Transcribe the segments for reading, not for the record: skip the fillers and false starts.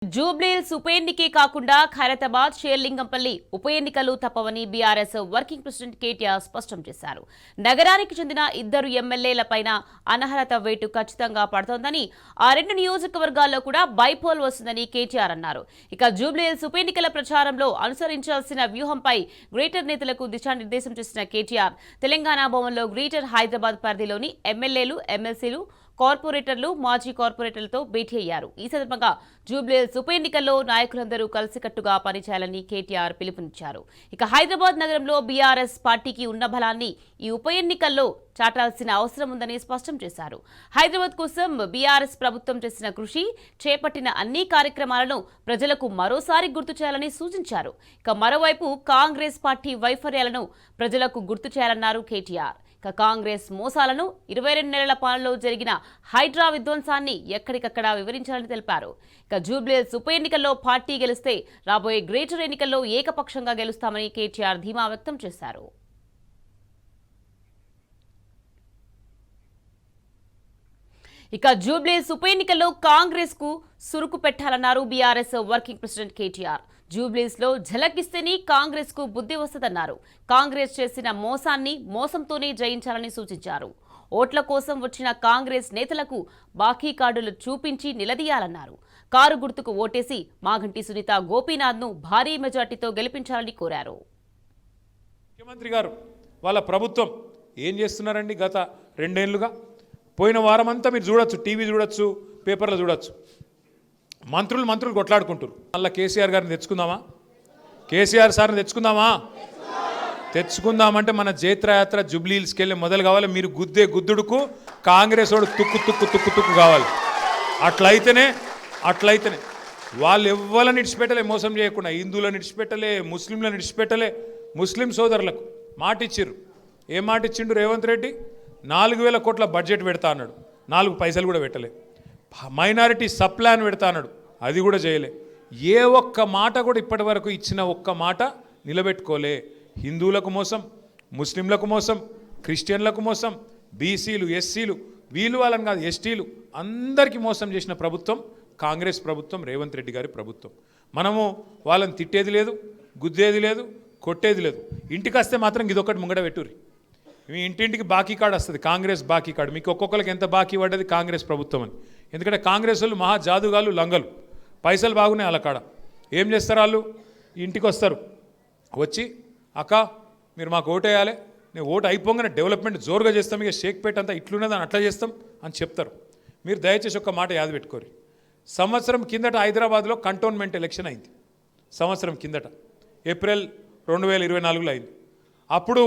జూబ్లీహిల్స్ ఉప ఎన్నికే కాకుండా ఖైరతాబాద్ షేర్లింగంపల్లి ఉప ఎన్నికలు తప్పవని బీఆర్ఎస్ వర్కింగ్ ప్రెసిడెంట్ కేటీఆర్ స్పష్టం చేశారు. నగరానికి చెందిన ఇద్దరు ఎమ్మెల్యేలపైన అనర్హత వేటు ఖచ్చితంగా పడుతోందని, ఆ రెండు నియోజకవర్గాల్లో కూడా బైపోల్ వస్తుందని కేటీఆర్ అన్నారు. ఇక జూబ్లీహిల్స్ ఉప ఎన్నికల ప్రచారంలో అనుసరించాల్సిన వ్యూహంపై గ్రేటర్ నేతలకు దిశానిర్దేశం చేసిన కేటీఆర్ తెలంగాణ భవన్లో గ్రేటర్ హైదరాబాద్ పరిధిలోని ఎమ్మెల్యేలు, ఎమ్మెల్సీలు, కార్పొరేటర్లు, మాజీ కార్పొరేటర్లతో భేటీ అయ్యారు. ఈ సందర్భంగా జూబ్లీహిల్స్ ఉప ఎన్నికల్లో నాయకులందరూ కలిసికట్టుగా పనిచేయాలని కేటీఆర్ పిలుపునిచ్చారు. ఇక హైదరాబాద్ నగరంలో బీఆర్ఎస్ పార్టీకి ఉన్న బలాన్ని ఈ ఉప ఎన్నికల్లో చాటాల్సిన అవసరం ఉందని స్పష్టం చేశారు. హైదరాబాద్ కోసం బీఆర్ఎస్ ప్రభుత్వం చేసిన కృషి, చేపట్టిన అన్ని కార్యక్రమాలను ప్రజలకు మరోసారి గుర్తు చేయాలని సూచించారు. ఇక మరోవైపు కాంగ్రెస్ పార్టీ వైఫల్యాలను ప్రజలకు గుర్తు చేయాలన్నారు కేటీఆర్. ఇక కాంగ్రెస్ మోసాలను, 22 నెలల పాలనలో జరిగిన హైడ్రా విధ్వంసాన్ని ఎక్కడికక్కడ వివరించాలని తెలిపారు. ఇక జూబ్లీహిల్స్ ఉప ఎన్నికల్లో పార్టీ గెలిస్తే రాబోయే గ్రేటర్ ఎన్నికల్లో ఏకపక్షంగా గెలుస్తామని కేటీఆర్ ధీమా వ్యక్తం చేశారు. ఇక జూబ్లీహిల్స్ ఉప ఎన్నికల్లో కాంగ్రెస్ కు సురుకు పెట్టాలన్నారు BRS working president KTR. Jubilee Hills లో ఝలకిస్తేనే కాంగ్రెస్ కు బుద్ధి వస్తుందన్నారు. కాంగ్రెస్ చేసిన మోసాన్ని మోసంతోనే జయించాలని సూచించారు. ఓట్ల కోసం వచ్చిన కాంగ్రెస్ నేతలకు బాకీ కార్డులు చూపించి నిలదీయాలన్నారు. కారు గుర్తుకు ఓటేసి మాగంటి సునీత గోపీనాథ్ ను భారీ మెజార్టీతో గెలిపించాలని కోరారు. ముఖ్యమంత్రి గారు వాళ్ళ ప్రభుత్వం ఏం చేస్తున్నారండి? గత 2 ఏళ్లుగా పోయిన వారం అంతా మీరు చూడొచ్చు, టీవీ చూడొచ్చు, పేపర్లో చూడొచ్చు, మంత్రులు కొట్లాడుకుంటారు. మళ్ళీ కేసీఆర్ గారిని తెచ్చుకుందామా? కేసీఆర్ సార్ని తెచ్చుకుందామంటే మన జైత్రయాత్ర జూబ్లీహిల్స్కి వెళ్ళి మొదలు కావాలి. మీరు గుద్దే గుద్దుడుకు కాంగ్రెస్ వాడు తుక్కు కావాలి. అట్లయితేనే వాళ్ళు ఎవ్వరని ఇడిచిపెట్టలే, మోసం చేయకుండా హిందువులను ఇడిచిపెట్టలే, ముస్లింలను ఇడిచిపెట్టలే. ముస్లిం సోదరులకు మాట ఇచ్చిర్రు. ఏం మాట ఇచ్చిండు రేవంత్ రెడ్డి? 4,000 కోట్ల బడ్జెట్ పెడతా అన్నాడు, 4 పైసలు కూడా పెట్టలే. మైనారిటీ సబ్ ప్లాన్ పెడతా అన్నాడు, అది కూడా చేయలే. ఏ ఒక్క మాట కూడా ఇప్పటి వరకు ఇచ్చిన ఒక్క మాట నిలబెట్టుకోలే. హిందువులకు మోసం, ముస్లింలకు మోసం, క్రిస్టియన్లకు మోసం, బీసీలు, ఎస్సీలు, వీళ్ళు వాళ్ళని కాదు ఎస్టీలు అందరికీ మోసం చేసిన ప్రభుత్వం కాంగ్రెస్ ప్రభుత్వం, రేవంత్ రెడ్డి గారి ప్రభుత్వం. మనము వాళ్ళని తిట్టేది లేదు, గుద్దేది లేదు, కొట్టేది లేదు. ఇంటికి వస్తే మాత్రం ఇదొకటి ముంగడ పెట్టుర్రి. మీ ఇంటింటికి బాకీ కార్డు వస్తుంది, కాంగ్రెస్ బాకీ కార్డు. మీకు ఒక్కొక్కరికి ఎంత బాకీ పడ్డది కాంగ్రెస్ ప్రభుత్వం అని. ఎందుకంటే కాంగ్రెస్ వాళ్ళు మహా జాదుగాలు, లంగలు, పైసలు బాగున్నాయి వాళ్ళ కాడ. ఏం చేస్తారు వాళ్ళు? ఇంటికి వస్తారు, వచ్చి అక్క మీరు మాకు ఓటు వేయాలి, నేను ఓటు అయిపోగానే డెవలప్మెంట్ జోరుగా చేస్తాం, ఇక షేక్పేట అంతా ఇట్లున్నదని అట్లా చేస్తాం అని చెప్తారు. మీరు దయచేసి ఒక్క మాట యాద పెట్టుకోరు. సంవత్సరం కిందట హైదరాబాద్లో కంటోన్మెంట్ ఎలక్షన్ అయింది. సంవత్సరం కిందట ఏప్రిల్ 2024లో అయింది. అప్పుడు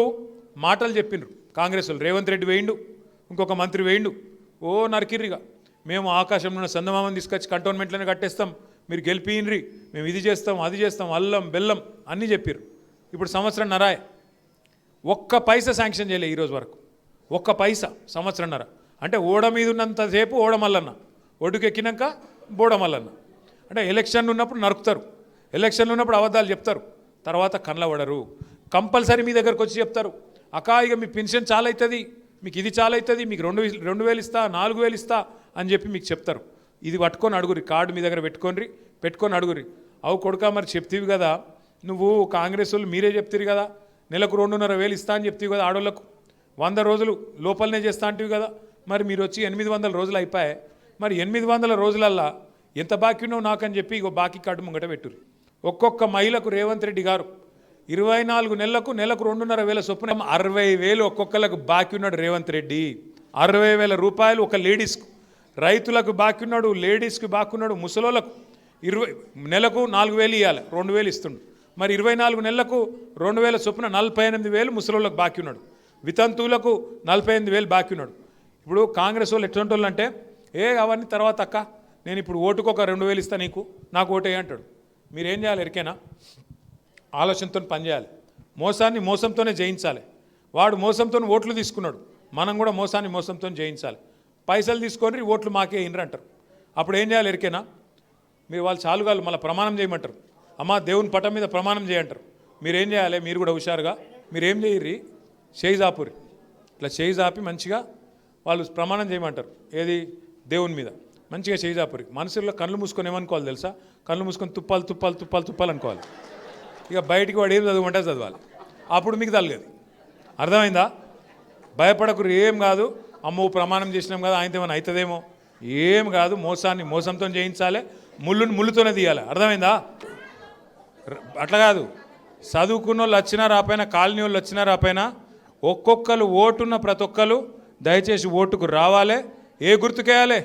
మాటలు చెప్పిండ్రు కాంగ్రెస్ వాళ్ళు. రేవంత్ రెడ్డి వేయిండు, ఇంకొక మంత్రి వేయిండు, ఓ నరికిర్రిగా. మేము ఆకాశంలో ఉన్న చందమామని తీసుకొచ్చి కంటోన్మెంట్లోనే కట్టేస్తాం, మీరు గెలిపినరి, మేము ఇది చేస్తాం, అది చేస్తాం, అల్లం బెల్లం అన్నీ చెప్పారు. ఇప్పుడు సంవత్సరంన్నర ఒక్క పైసా శాంక్షన్ చేయలే ఈరోజు వరకు. ఒక్క పైసా సంవత్సరంన్నర. అంటే ఓడ మీద ఉన్నంతసేపు ఓడమల్లన్న, ఒడ్డుకెక్కినాక బోడమల్లన్న. అంటే ఎలక్షన్లు ఉన్నప్పుడు నరుకుతారు, ఎలక్షన్లు ఉన్నప్పుడు అబద్ధాలు చెప్తారు, తర్వాత కళ్ళబడరు. కంపల్సరీ మీ దగ్గరకు వచ్చి చెప్తారు, అక్క ఇక మీ పెన్షన్ చాలా అవుతుంది, మీకు ఇది చాలా అవుతుంది, మీకు 2,000 ఇస్తా, 4,000 ఇస్తా అని చెప్పి మీకు చెప్తారు. ఇది పట్టుకొని అడుగురి, కార్డు మీ దగ్గర పెట్టుకొని అడుగురి. అవు కొడుకా మరి చెప్తీవి కదా నువ్వు, కాంగ్రెస్ వాళ్ళు మీరే చెప్తారు కదా, నెలకు 2,500 ఇస్తా అని చెప్తీవి కదా, ఆడోళ్ళకు 100 రోజులు లోపలనే చేస్తా అంటివి కదా, మరి మీరు వచ్చి 800 రోజులు అయిపోయాయి, మరి 800 రోజులల్లా ఎంత బాకీ ఉన్నావు నాకని చెప్పి ఇగో బాకీ కార్డు ముంగట పెట్టుర్రి. ఒక్కొక్క మహిళకు రేవంత్ రెడ్డి గారు 24 నెలలకు 2,500 చొప్పున 60,000 ఒక్కొక్కరికి బాకీ ఉన్నాడు రేవంత్ రెడ్డి. 60,000 రూపాయలు ఒక లేడీస్కు. రైతులకు బాకీ ఉన్నాడు, లేడీస్కి బాకీ ఉన్నాడు, ముసలోళ్ళకు నెలకు 4,000 ఇవ్వాలి, 2,000 ఇస్తుండు. మరి 24 నెలలకు 2,000 చొప్పున 48,000 ముసలోళ్ళకు బాకీ ఉన్నాడు, వితంతువులకు 48,000 బాకీ ఉన్నాడు. ఇప్పుడు కాంగ్రెస్ వాళ్ళు ఎటువంటి వాళ్ళు అంటే, అవన్నీ తర్వాత అక్క, నేను ఇప్పుడు ఓటుకు ఒక 2,000 ఇస్తా, నాకు ఓటే అంటాడు. మీరేం చేయాలి ఎరికేనా? ఆలోచనతో పనిచేయాలి. మోసాన్ని మోసంతోనే జయించాలి. వాడు మోసంతో ఓట్లు తీసుకున్నాడు, మనం కూడా మోసాన్ని మోసంతో జయించాలి. పైసలు తీసుకొని ఓట్లు మాకే ఇన్రు అంటారు. అప్పుడు ఏం చేయాలి ఎరికేనా? మీరు వాళ్ళు చాలుగాలు మళ్ళీ ప్రమాణం చేయమంటారు. అమ్మ దేవుని పటం మీద ప్రమాణం చేయంటారు. మీరేం చేయాలి? మీరు కూడా హుషారుగా మీరేం చేయర్రి, చేయి జాపురి, ఇట్లా చేయి జాపి మంచిగా వాళ్ళు ప్రమాణం చేయమంటారు. ఏది? దేవుని మీద. మంచిగా చేజాపురి మనసులో కళ్ళు మూసుకొని ఏమనుకోవాలి తెలుసా? కళ్ళు మూసుకొని తుప్పాలు తుప్పాలు తుప్పాలు తుప్పాలు అనుకోవాలి. ఇక బయటికి వాడు ఏం చదువుకుంటే చదవాలి, అప్పుడు మీకు తలగదు. అర్థమైందా? భయపడకురు, ఏం కాదు. అమ్మో ప్రమాణం చేసినాం కదా ఆయనతో ఏమైనా అవుతుందేమో, ఏం కాదు. మోసాన్ని మోసంతో చేయించాలి, ముళ్ళుని ముళ్ళుతోనే తీయాలి. అర్థమైందా? అట్లా కాదు, చదువుకున్న వాళ్ళు వచ్చినా రాపోయినా, కాలనీ వాళ్ళు వచ్చినా రాపోయినా, ఒక్కొక్కరు ఓటున్న ప్రతి ఒక్కరు దయచేసి ఓటుకు రావాలి. ఏ గుర్తుకేయాలి?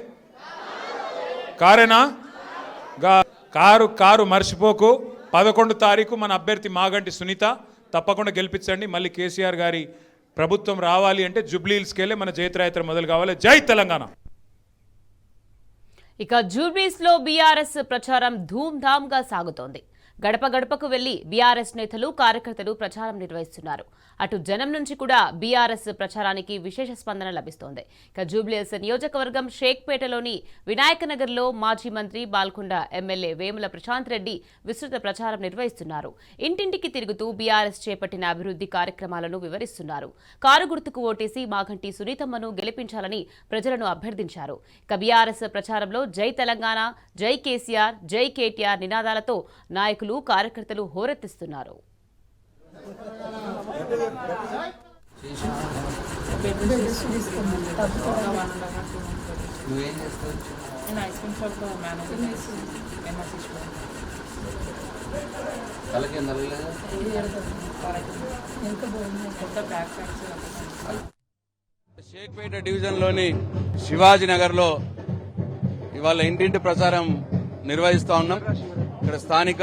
కారేనా? కారు మర్చిపోకు. 11 తారీఖు మన అభ్యర్థి మాగంటి సునీత తప్పకుండా గెలిపించండి. మళ్ళీ కేసీఆర్ గారి ప్రభుత్వం రావాలి అంటే జూబ్లీ హిల్స్కి వెళ్ళి మన జైత్రయాత్ర మొదలు కావాలి. జై తెలంగాణ. ఇక జూబ్లీస్ లో బీఆర్ఎస్ ప్రచారం ధూమ్ధామ్గా సాగుతోంది. గడప గడపకు వెళ్లి బీఆర్ఎస్ నేతలు కార్యకర్తలు ప్రచారం నిర్వహిస్తున్నారు. అటు జనం నుంచి కూడా బీఆర్ఎస్ ప్రచారానికి విశేష స్పందన లభిస్తోంది. ఇక జూబ్లీహిల్స్ నియోజకవర్గం షేక్పేటలోని వినాయకనగర్లో మాజీ మంత్రి బాల్కొండ ఎమ్మెల్యే వేముల ప్రశాంత్ రెడ్డి విస్తృత ప్రచారం నిర్వహిస్తున్నారు. ఇంటింటికి తిరుగుతూ బీఆర్ఎస్ చేపట్టిన అభివృద్ధి కార్యక్రమాలను వివరిస్తున్నారు. కారు గుర్తుకు ఓటేసి మాగంటి సునీతమ్మను గెలిపించాలని ప్రజలను అభ్యర్థించారు. ఇక బీఆర్ఎస్ ప్రచారంలో జై తెలంగాణ, జై కేసీఆర్, జై కేటీఆర్ నినాదాలతో నాయకులు కార్యకర్తలు హోరెత్తిస్తున్నారు. షేక్పేట డివిజన్లోని శివాజీనగర్లో ఇవాళ ఇంటింటి ప్రచారం నిర్వహిస్తూ ఉన్నాం. ఇక్కడ స్థానిక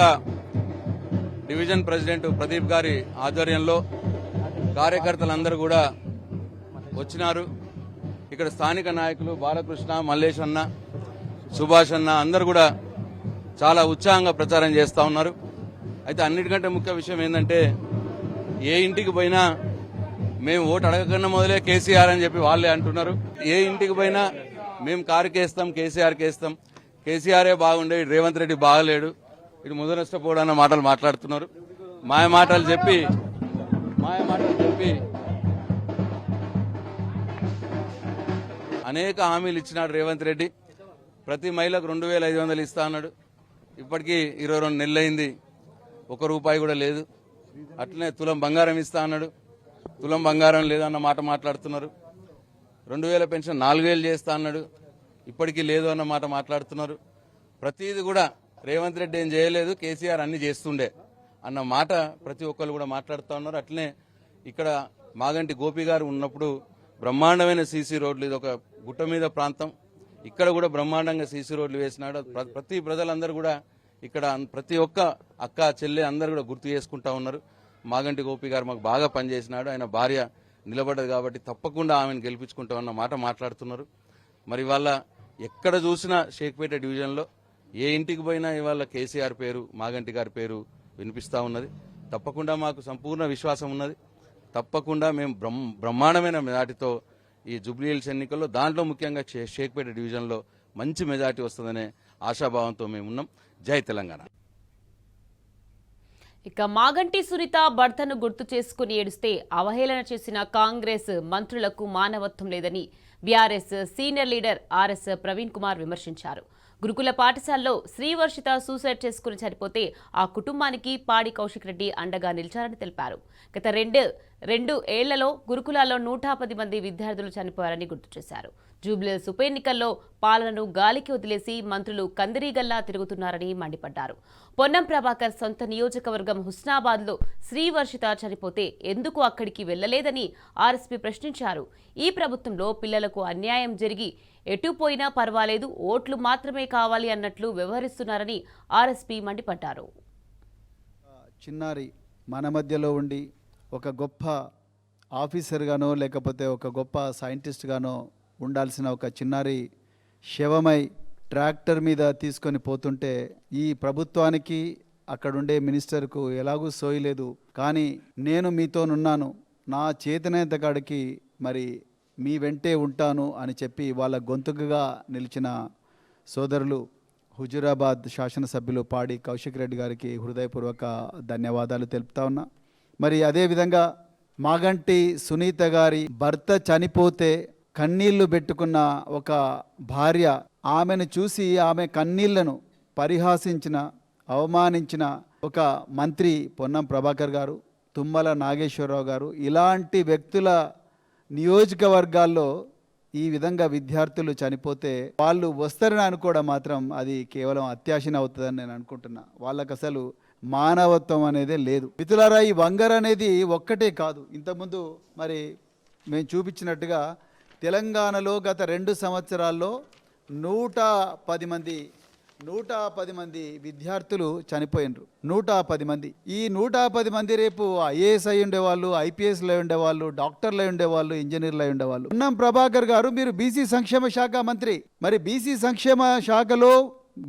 డివిజన్ ప్రెసిడెంట్ ప్రదీప్ గారి ఆధ్వర్యంలో కార్యకర్తలందరూ కూడా వచ్చినారు. ఇక్కడ స్థానిక నాయకులు బాలకృష్ణ, మల్లేష్ అన్న, సుభాష్ అన్న అందరూ కూడా చాలా ఉత్సాహంగా ప్రచారం చేస్తూ ఉన్నారు. అయితే అన్నిటికంటే ముఖ్య విషయం ఏంటంటే, ఏ ఇంటికి పోయినా మేము ఓటు అడగకన్నా మొదలే కేసీఆర్ అని చెప్పి వాళ్ళే అంటున్నారు. ఏ ఇంటికి పోయినా మేము కారుకి వేస్తాం, కేసీఆర్కి వేస్తాం, కేసీఆరే బాగుండే, రేవంత్ రెడ్డి బాగలేడు, ఇటు ముదనష్టపోవడం మాటలు మాట్లాడుతున్నారు. మాయ మాటలు చెప్పి అనేక హామీలు ఇచ్చినాడు రేవంత్ రెడ్డి. ప్రతి మహిళకు 2500 ఇస్తా అన్నాడు. ఇప్పటికీ 22 నెలలు అయింది, 1 రూపాయి కూడా లేదు. అట్లనే తులం బంగారం ఇస్తా అన్నాడు, తులం బంగారం లేదన్న మాట మాట్లాడుతున్నారు. 2000 పెన్షన్ 4000 చేస్తా అన్నాడు, ఇప్పటికీ లేదు అన్న మాట మాట్లాడుతున్నారు. ప్రతిదీ కూడా రేవంత్ రెడ్డి ఏం చేయలేదు, కేసీఆర్ అన్ని చేస్తుండే అన్న మాట ప్రతి ఒక్కరు కూడా మాట్లాడుతూ ఉన్నారు. అట్లనే ఇక్కడ మాగంటి గోపి గారు ఉన్నప్పుడు బ్రహ్మాండమైన సీసీ రోడ్లు, ఇది ఒక గుట్ట మీద ప్రాంతం, ఇక్కడ కూడా బ్రహ్మాండంగా సీసీ రోడ్లు వేసినాడు. ప్రతి ప్రజలందరూ కూడా ఇక్కడ ప్రతి ఒక్క అక్క చెల్లె అందరూ కూడా గుర్తు చేసుకుంటా ఉన్నారు. మాగంటి గోపి గారు మాకు బాగా పనిచేసినాడు, ఆయన భార్య నిలబడ్డది కాబట్టి తప్పకుండా ఆమెను గెలిపించుకుంటామన్న మాట మాట్లాడుతున్నారు. మరి ఇవాళ ఎక్కడ చూసినా షేక్పేట డివిజన్లో ఏ ఇంటికి పోయినా ఇవాళ కేసీఆర్ పేరు, మాగంటి గారి పేరు వినిపిస్తూ ఉన్నది. తప్పకుండా మాకు సంపూర్ణ విశ్వాసం ఉన్నది. తప్పకుండా మేము బ్రహ్మాండమైన మెజార్టీతో ఈ జూబ్లీ హిల్స్ ఎన్నికల్లో, దాంట్లో ముఖ్యంగా షేక్పేట డివిజన్లో మంచి మెజార్టీ వస్తుందనే ఆశాభావంతో మేము ఉన్నాం. జై తెలంగాణ. ఇక మాగంటి సునీత భర్తను గుర్తు చేసుకుని ఏడుస్తే అవహేళన చేసిన కాంగ్రెస్ మంత్రులకు మానవత్వం లేదని BRS senior leader RS Praveen Kumar విమర్శించారు. గురుకుల పాఠశాలలో శ్రీవర్షిత సూసైడ్ చేసుకుని చనిపోతే ఆ కుటుంబానికి పాడి కౌశిక్ రెడ్డి అండగా నిలిచారని తెలిపారు. గత రెండు ఏళ్లలో గురుకులాల్లో 110 మంది విద్యార్థులు చనిపోయారని గుర్తు చేశారు. జూబ్లీహిల్స్ ఉప ఎన్నికల్లో పాలనను గాలికి వదిలేసి మంత్రులు కందిరీగల్లా తిరుగుతున్నారని మండిపడ్డారు. పొన్నం ప్రభాకర్ సొంత నియోజకవర్గం హుస్నాబాద్లో శ్రీవర్షిత చనిపోతే ఎందుకు అక్కడికి వెళ్లలేదని ఆర్ఎస్పీ ప్రశ్నించారు. ఈ ప్రభుత్వంలో పిల్లలకు అన్యాయం జరిగి ఎటుపోయినా పర్వాలేదు, ఓట్లు మాత్రమే కావాలి అన్నట్లు వ్యవహరిస్తున్నారని ఆర్ఎస్పీ మండిపడ్డారు. చిన్నారి మన మధ్యలో ఉండి ఒక గొప్ప ఆఫీసర్గానో లేకపోతే ఒక గొప్ప సైంటిస్ట్గానో ఉండాల్సిన ఒక చిన్నారి శవమై ట్రాక్టర్ మీద తీసుకొని పోతుంటే ఈ ప్రభుత్వానికి అక్కడుండే మినిస్టర్కు ఎలాగూ సోయలేదు. కానీ నేను మీతోనున్నాను, నా చేతనైనంత కాడికి మరి మీ వెంటే ఉంటాను అని చెప్పి వాళ్ళ గొంతుకుగా నిలిచిన సోదరులు హుజూరాబాద్ శాసనసభ్యులు పాడి కౌశిక్ రెడ్డి గారికి హృదయపూర్వక ధన్యవాదాలు తెలుపుతా ఉన్నా. మరి అదేవిధంగా మాగంటి సునీత గారి భర్త చనిపోతే కన్నీళ్లు పెట్టుకున్న ఒక భార్య ఆమెను చూసి ఆమె కన్నీళ్లను పరిహాసించిన, అవమానించిన ఒక మంత్రి పొన్నం ప్రభాకర్ గారు, తుమ్మల నాగేశ్వరరావు గారు, ఇలాంటి వ్యక్తుల నియోజకవర్గాల్లో ఈ విధంగా విద్యార్థులు చనిపోతే వాళ్ళు వస్తారని అనుకోవడం మాత్రం అది కేవలం అత్యాశన అవుతుందని నేను అనుకుంటున్నా. వాళ్ళకు అసలు మానవత్వం అనేదే లేదు. మిత్రులారా, ఈ వంగర్ అనేది ఒక్కటే కాదు. ఇంతకుముందు మరి మేము చూపించినట్టుగా తెలంగాణలో గత 2 సంవత్సరాల్లో 110 మంది విద్యార్థులు చనిపోయినరు. 110 మంది. ఈ 110 మంది రేపు ఐఏఎస్ అయి ఉండేవాళ్ళు, ఐపీఎస్లు అయి ఉండేవాళ్ళు, డాక్టర్లు అయి ఉండేవాళ్ళు, ఇంజనీర్లు అయి ఉండేవాళ్ళు. పొన్నం ప్రభాకర్ గారు, మీరు బీసీ సంక్షేమ శాఖ మంత్రి. మరి బీసీ సంక్షేమ శాఖలో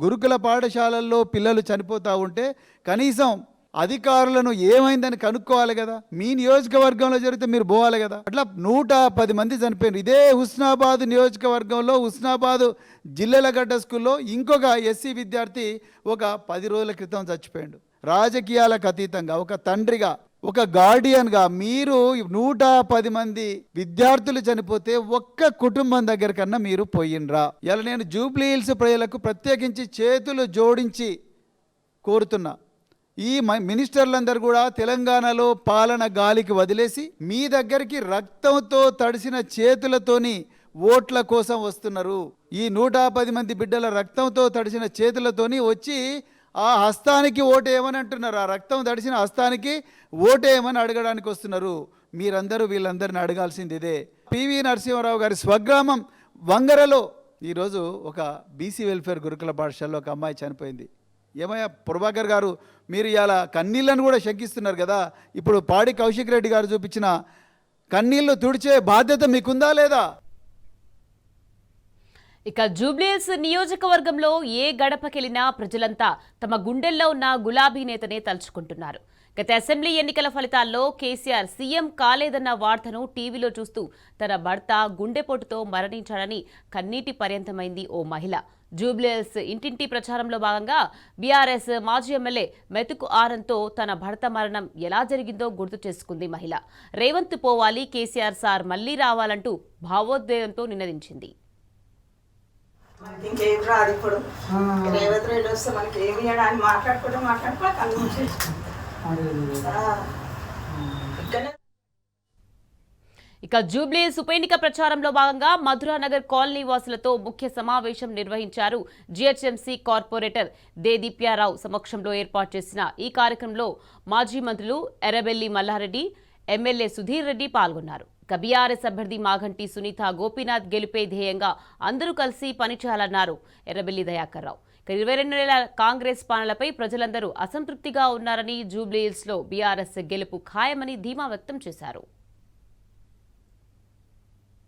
గురుకుల పాఠశాలల్లో పిల్లలు చనిపోతూ ఉంటే కనీసం అధికారులను ఏమైందని కనుక్కోవాలి కదా. మీ నియోజకవర్గంలో జరిగితే మీరు పోవాలి కదా. అట్లా 110 మంది చనిపోయారు. ఇదే హుస్నాబాద్ నియోజకవర్గంలో, హుస్నాబాద్ జిల్లెలగడ్డ స్కూల్లో ఇంకొక ఎస్సీ విద్యార్థి ఒక 10 రోజుల క్రితం చచ్చిపోయాడు. రాజకీయాలకు అతీతంగా ఒక తండ్రిగా, ఒక గార్డియన్గా మీరు 110 మంది విద్యార్థులు చనిపోతే ఒక్క కుటుంబం దగ్గర కన్నా మీరు పోయినరా? ఇలా నేను జూబ్లీ హిల్స్ ప్రజలకు ప్రత్యేకించి చేతులు జోడించి కోరుతున్నా. ఈ మినిస్టర్లందరూ కూడా తెలంగాణలో పాలన గాలికి వదిలేసి మీ దగ్గరికి రక్తంతో తడిసిన చేతులతోని ఓట్ల కోసం వస్తున్నారు. ఈ 110 మంది బిడ్డల రక్తంతో తడిసిన చేతులతోని వచ్చి ఆ హస్తానికి ఓటేయమని అంటున్నారు. ఆ రక్తం తడిసిన హస్తానికి ఓటేయమని అడగడానికి వస్తున్నారు. మీరందరూ వీళ్ళందరిని అడగాల్సింది ఇదే. పివి నరసింహారావు గారి స్వగ్రామం వంగరలో ఈరోజు ఒక బీసీ వెల్ఫేర్ గురుకుల పాఠశాలలో ఒక అమ్మాయి చనిపోయింది. ఏమయ్యా ప్రభాకర్ గారు, మీరు ఇలా కన్నీళ్లను కూడా శంకిస్తున్నారు కదా. ఇప్పుడు పాడి కౌశిక్ రెడ్డి గారు చూపించిన కన్నీళ్లు తుడిచే బాధ్యత మీకుందా లేదా? ఇక జూబ్లీహిల్స్ నియోజకవర్గంలో ఏ గడపకెళ్లినా ప్రజలంతా తమ గుండెల్లో ఉన్న గులాబీ నేతనే తలుచుకుంటున్నారు. గత అసెంబ్లీ ఎన్నికల ఫలితాల్లో కేసీఆర్ సీఎం కాలేదన్న వార్తను టీవీలో చూస్తూ తన భర్త గుండెపోటుతో మరణించాడని కన్నీటి పర్యంతమైంది ఓ మహిళ. జూబ్లీహిల్స్ ఇంటింటి ప్రచారంలో భాగంగా బీఆర్ఎస్ మాజీ ఎమ్మెల్యే మెతుకు ఆనంద్తో తన భర్త మరణం ఎలా జరిగిందో గుర్తు చేసుకుంది మహిళ. రేవంత్ పోవాలి, కేసీఆర్ సార్ మళ్లీ రావాలంటూ భావోద్వేగంతో నినదించింది. మనకి ఇంకేం రాదు. ఇప్పుడు రేవంత్ రెడ్డి వస్తే మనకి ఏమి అని మాట్లాడుకుంటూ ఇక జూబ్లీహిల్స్ ఉప ఎన్నిక ప్రచారంలో భాగంగా మధురానగర్ కాలనీ వాసులతో ముఖ్య సమావేశం నిర్వహించారు. జీహెచ్ఎంసీ కార్పొరేటర్ దేదీప్యారావు సమక్షంలో ఏర్పాటు చేసిన ఈ కార్యక్రమంలో మాజీ మంత్రులు ఎర్రబెల్లి మల్లారెడ్డి, ఎమ్మెల్యే సుధీర్ రెడ్డి పాల్గొన్నారు. ఇక బీఆర్ఎస్ అభ్యర్థి మాగంటి సునీత గోపీనాథ్ గెలుపే ధ్యేయంగా అందరూ కలిసి పనిచేయాలన్నారు ఎర్రబెల్లి దయాకర్ రావు. 22 నెలల కాంగ్రెస్ పాలనపై ప్రజలందరూ అసంతృప్తిగా ఉన్నారని, జూబ్లీహిల్స్లో బీఆర్ఎస్ గెలుపు ఖాయమని ధీమా వ్యక్తం చేశారు.